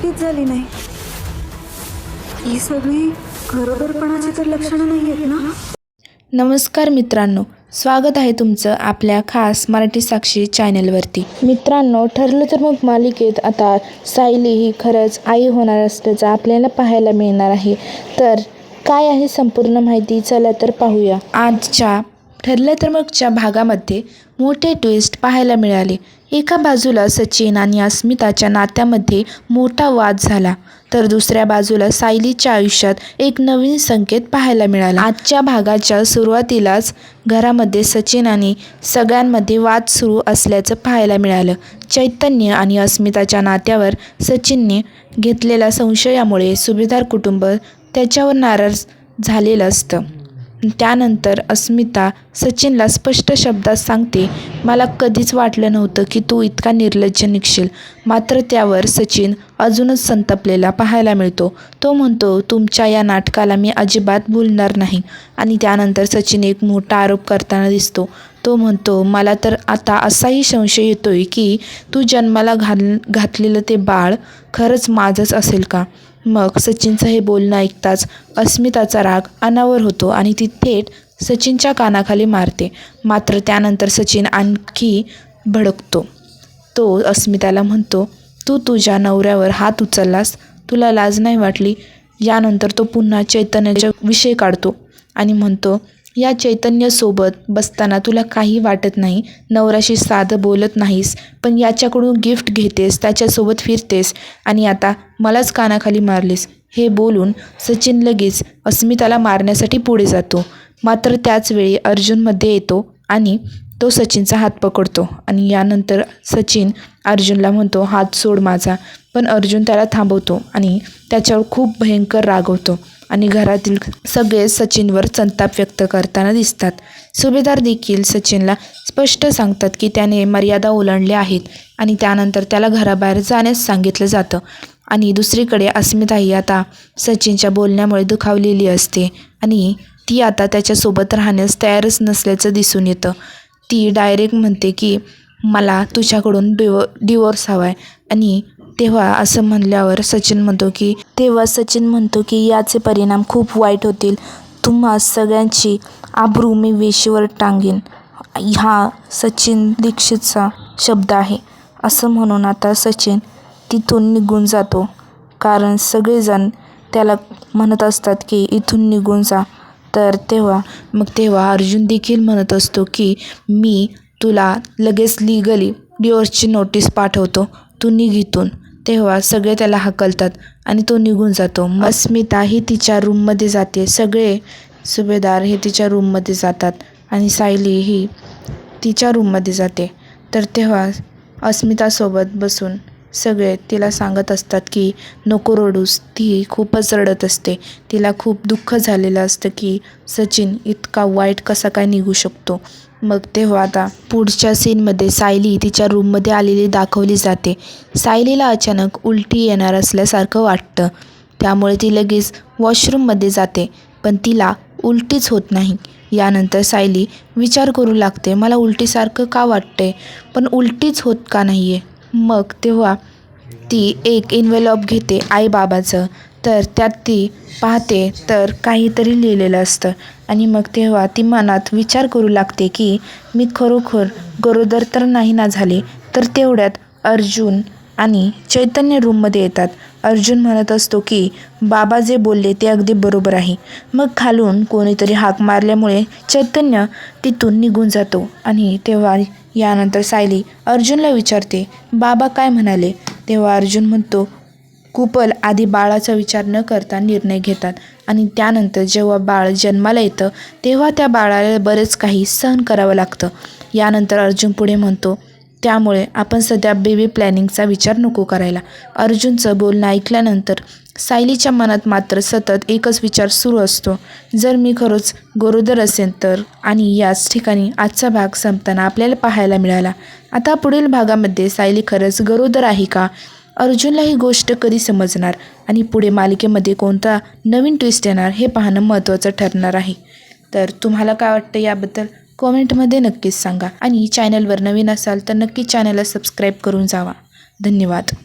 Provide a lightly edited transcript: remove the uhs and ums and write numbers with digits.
उलटीच झाली नाही. ही सगळी गरोदरपणाची तर लक्षणं नाही आहेत ना? नमस्कार मित्रांनो, स्वागत आहे तुमचं आपल्या खास मराठी साक्षी चॅनलवरती. मित्रांनो, ठरलं तर मग मालिकेत आता सायली ही खरंच आई होणार असल्याचं आपल्याला पाहायला मिळणार आहे. तर काय आहे संपूर्ण माहिती, चला तर पाहूया. आजच्या ठरलं तर मगच्या भागामध्ये मोठे ट्विस्ट पाहायला मिळाले. एका बाजूला सचिन आणि अस्मिताच्या नात्यामध्ये मोठा वाद झाला, तर दुसऱ्या बाजूला सायलीच्या आयुष्यात एक नवीन संकेत पाहायला मिळाला. आजच्या भागाच्या सुरुवातीलाच घरामध्ये सचिन आणि सगळ्यांमध्ये वाद सुरू असल्याचं पाहायला मिळालं. चैतन्य आणि अस्मिताच्या नात्यावर सचिनने घेतलेल्या संशयामुळे सुभेदार कुटुंब त्याच्यावर नाराज झालेलं असतं. त्यानंतर अस्मिता सचिनला स्पष्ट शब्दात सांगते, मला कधीच वाटलं नव्हतं की तू इतका निर्लज्ज निघशील. मात्र त्यावर सचिन अजूनच संतापलेला पाहायला मिळतो. तो म्हणतो, तुमच्या या नाटकाला मी अजिबात भुलणार नाही. आणि त्यानंतर सचिन एक मोठा आरोप करताना दिसतो. तो म्हणतो, मला तर आता असाही संशय येतोय की तू जन्माला घातलेलं ते बाळ खरंच माझंच असेल का? मग सचिनचं हे बोलणं ऐकताच अस्मिताचा राग अनावर होतो आणि ती थेट सचिनच्या कानाखाली मारते. मात्र त्यानंतर सचिन आणखी भडकतो. तो अस्मिताला म्हणतो, तू तुझ्या नवऱ्यावर हात उचललास, तुला लाज नाही वाटली? यानंतर तो पुन्हा चैतन्याचा विषय काढतो आणि म्हणतो, या चैतन्यासोबत बसताना तुला काही वाटत नाही, नवऱ्याशी साधं बोलत नाहीस, पण याच्याकडून गिफ्ट घेतेस, त्याच्यासोबत फिरतेस आणि आता मलाच कानाखाली मारलीस. हे बोलून सचिन लगेच अस्मिताला मारण्यासाठी पुढे जातो. मात्र त्याच वेळी अर्जुन मध्ये येतो आणि तो सचिनचा हात पकडतो आणि यानंतर सचिन अर्जुनला म्हणतो, हात सोड माझा. पण अर्जुन त्याला थांबवतो आणि त्याच्यावर खूप भयंकर रागवतो आणि घरातील सगळे सचिनवर संताप व्यक्त करताना दिसतात. सुभेदार देखील सचिनला स्पष्ट सांगतात की त्याने मर्यादा ओलांडल्या आहेत आणि त्यानंतर त्याला घराबाहेर जाण्यास सांगितलं जातं. आणि दुसरीकडे अस्मिताही आता सचिनच्या बोलण्यामुळे दुखावलेली असते आणि ती आता त्याच्यासोबत राहण्यास तयारच नसल्याचं दिसून येतं. ती डायरेक्ट म्हणते की मला तुझ्याकडून डिवोर्स हवा आहे. आणि तेव्हा असं म्हणल्यावर सचिन म्हणतो की याचे परिणाम खूप वाईट होतील. तुम्हा सगळ्यांची आबरू मी वेशीवर टांगेन. हा सचिन दीक्षितचा शब्द आहे. असं म्हणून आता सचिन तिथून निघून जातो, कारण सगळेजण त्याला म्हणत असतात की इथून निघून जा. तर तेव्हा अर्जुन देखील म्हणत असतो की मी तुला लगेच लिगली डिवोर्सची नोटीस पाठवतो, तू निघ इथून. तेव्हा सगळे त्याला हकलतात आणि तो निघून जातो. अस्मिता ही तिच्या रूममध्ये जाते, सगळे सुभेदार हे तिच्या रूममध्ये जातात आणि सायली ही तिच्या रूममध्ये जाते. तर तेव्हा अस्मितासोबत बसून सगळे तिला सांगत असतात की नको रडूस. ती खूपच रडत असते. तिला खूप दुःख झालेलं असतं की सचिन इतका वाईट कसा काय निघू शकतो. मग तेव्हा आता पुढच्या सीनमध्ये सायली तिच्या रूममध्ये आलेली दाखवली जाते. सायलीला अचानक उलटी येणार असल्यासारखं वाटतं, त्यामुळे ती लगेच वॉशरूममध्ये जाते, पण तिला उलटीच होत नाही. यानंतर सायली विचार करू लागते, मला उलटीसारखं का वाटतंय, पण उलटीच होत का नाही आहे. मग तेव्हा ती एक इन्व्हेलॉप घेते आईबाबाचं, तर त्यात ती पाहते तर काहीतरी लिहिलेलं असतं. आणि मग तेव्हा ती मनात विचार करू लागते की मी खरोखर गरोदर तर नाही ना झाले. तर तेवढ्यात अर्जुन आणि चैतन्य रूममध्ये येतात. अर्जुन म्हणत असतो की बाबा जे बोलले ते अगदी बरोबर आहे. मग खालून कोणीतरी हाक मारल्यामुळे चैतन्य तिथून निघून जातो. आणि तेव्हा यानंतर सायली अर्जुनला विचारते, बाबा काय म्हणाले? तेव्हा अर्जुन म्हणतो, कुपल आधी बाळाचा विचार न करता निर्णय घेतात आणि त्यानंतर जेव्हा बाळ जन्माला येतं तेव्हा त्या बाळाला बरेच काही सहन करावं लागतं. यानंतर अर्जुन पुढे म्हणतो, त्यामुळे आपण सध्या बेबी प्लॅनिंगचा विचार नको करायला. अर्जुनचं बोलणं ऐकल्यानंतर सायलीच्या मनात मात्र सतत एकच विचार सुरू असतो, जर मी खरंच गरोदर असेल तर. आणि याच ठिकाणी आजचा भाग संपताना आपल्याला पाहायला मिळाला. आता पुढील भागामध्ये सायली खरंच गरोदर आहे का? अर्जुनला ही गोष्ट कधी समजणार आणि पुढे मालिकेमध्ये कोणता नवीन ट्विस्ट येणार हे पाहणं महत्त्वाचं ठरणार आहे. तर तुम्हाला काय वाटतं याबद्दल कॉमेंटमध्ये नक्कीच सांगा. आणि चॅनलवर नवीन असाल तर नक्की चॅनलला सबस्क्राईब करून जावा. धन्यवाद.